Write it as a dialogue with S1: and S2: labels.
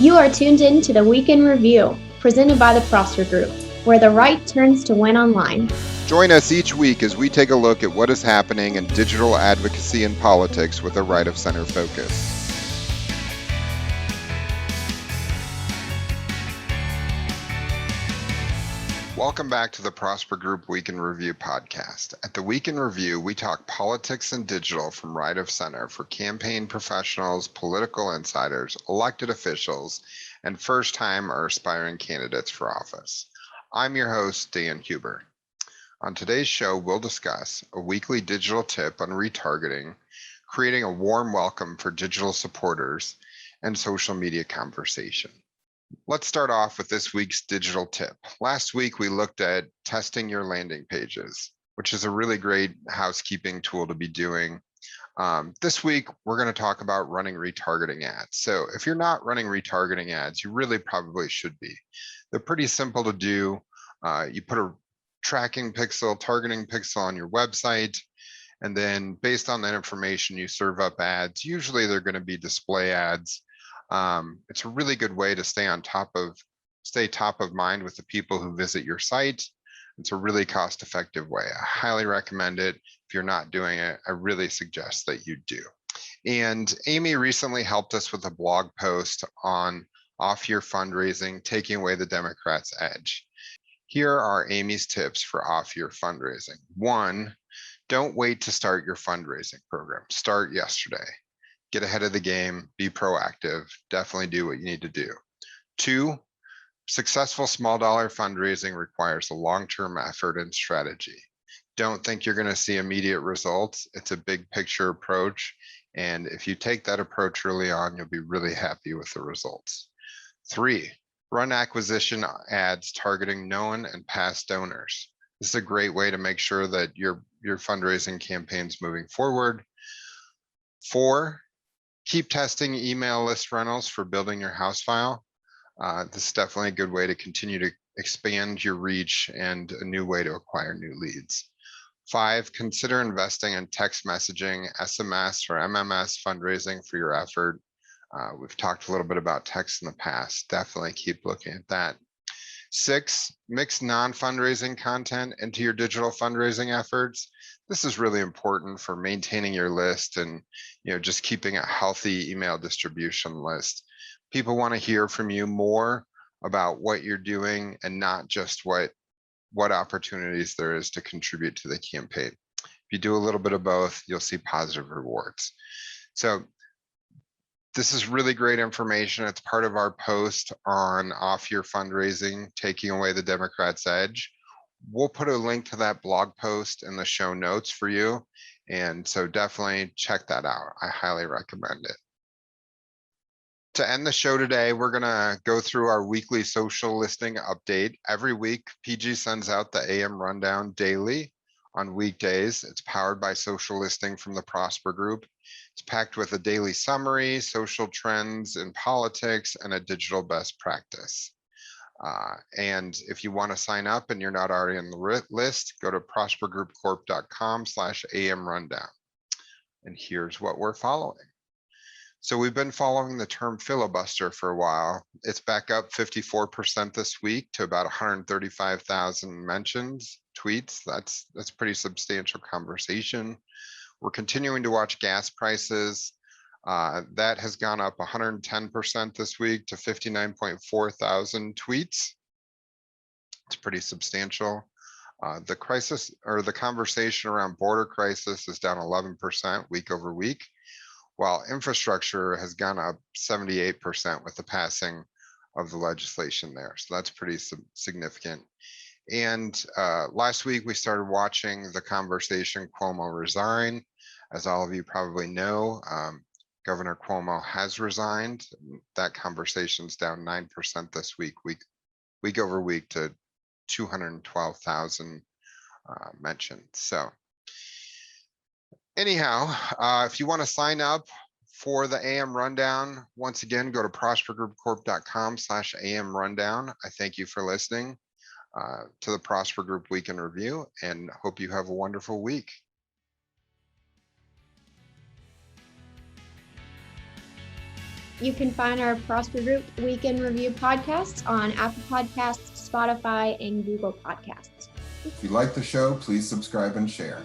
S1: You are tuned in to the Week in Review, presented by the Prosper Group, where the right turns to win online.
S2: Join us each week as we take a look at what is happening in digital advocacy and politics with a right of center focus. Welcome back to the Prosper Group Week in Review podcast. At the Week in Review, we talk politics and digital from right of center for campaign professionals, political insiders, elected officials, and first-time or aspiring candidates for office. I'm your host, Dan Huber. On today's show, we'll discuss a weekly digital tip on retargeting, creating a warm welcome for digital supporters, and social media conversation. Let's start off with this week's digital tip. Last week, we looked at testing your landing pages, which is a really great housekeeping tool to be doing. This week, we're going to talk about running retargeting ads. So if you're not running retargeting ads, you really probably should be. They're pretty simple to do. You put a tracking pixel, targeting pixel on your website, and then based on that information, you serve up ads. Usually they're going to be display ads. It's a really good way to stay top of mind with the people who visit your site. It's a really cost-effective way. I highly recommend it. If you're not doing it, I really suggest that you do. And Amie recently helped us with a blog post on Off Year Fundraising, Taking Away the Democrats' Edge. Here are Amie's tips for off-year fundraising. 1, don't wait to start your fundraising program. Start yesterday. Get ahead of the game, be proactive, definitely do what you need to do. 2, successful small dollar fundraising requires a long-term effort and strategy. Don't think you're going to see immediate results. It's a big picture approach. And if you take that approach early on, you'll be really happy with the results. 3, run acquisition ads targeting known and past donors. This is a great way to make sure that your fundraising campaign's moving forward. 4, keep testing email list rentals for building your house file. This is definitely a good way to continue to expand your reach and a new way to acquire new leads. 5, consider investing in text messaging, SMS, or MMS fundraising for your effort. We've talked a little bit about text in the past. Definitely keep looking at that. 6, mix non-fundraising content into your digital fundraising efforts. This is really important for maintaining your list and just keeping a healthy email distribution list. People want to hear from you more about what you're doing and not just what opportunities there is to contribute to the campaign. If you do a little bit of both, you'll see positive rewards. So this is really great information. It's part of our post on off-year fundraising, taking away the Democrats' edge. We'll put a link to that blog post in the show notes for you. And so definitely check that out. I highly recommend it. To end the show today, we're going to go through our weekly social listing update. Every week, PG sends out the AM Rundown daily on weekdays. It's powered by social listing from the Prosper Group. It's packed with a daily summary, social trends in politics, and a digital best practice. And if you want to sign up and you're not already on the list, go to prospergroupcorp.com/AM Rundown. And here's what we're following. So we've been following the term filibuster for a while. It's back up 54% this week to about 135,000 mentions, tweets. That's pretty substantial conversation. We're continuing to watch gas prices. That has gone up 110% this week to 59.4 thousand tweets. It's pretty substantial. The crisis or the conversation around border crisis is down 11% week over week, while infrastructure has gone up 78% with the passing of the legislation there. So that's pretty significant. And last week we started watching the conversation Cuomo resign. As all of you probably know, Governor Cuomo has resigned. That conversation's down 9% this week over week to 212,000 mentioned. So anyhow, if you want to sign up for the AM Rundown, once again, go to prospergroupcorp.com/AM Rundown. I thank you for listening to the Prosper Group Week in Review and hope you have a wonderful week.
S1: You can find our Prosper Group Week in Review podcasts on Apple Podcasts, Spotify, and Google Podcasts.
S3: If you like the show, please subscribe and share.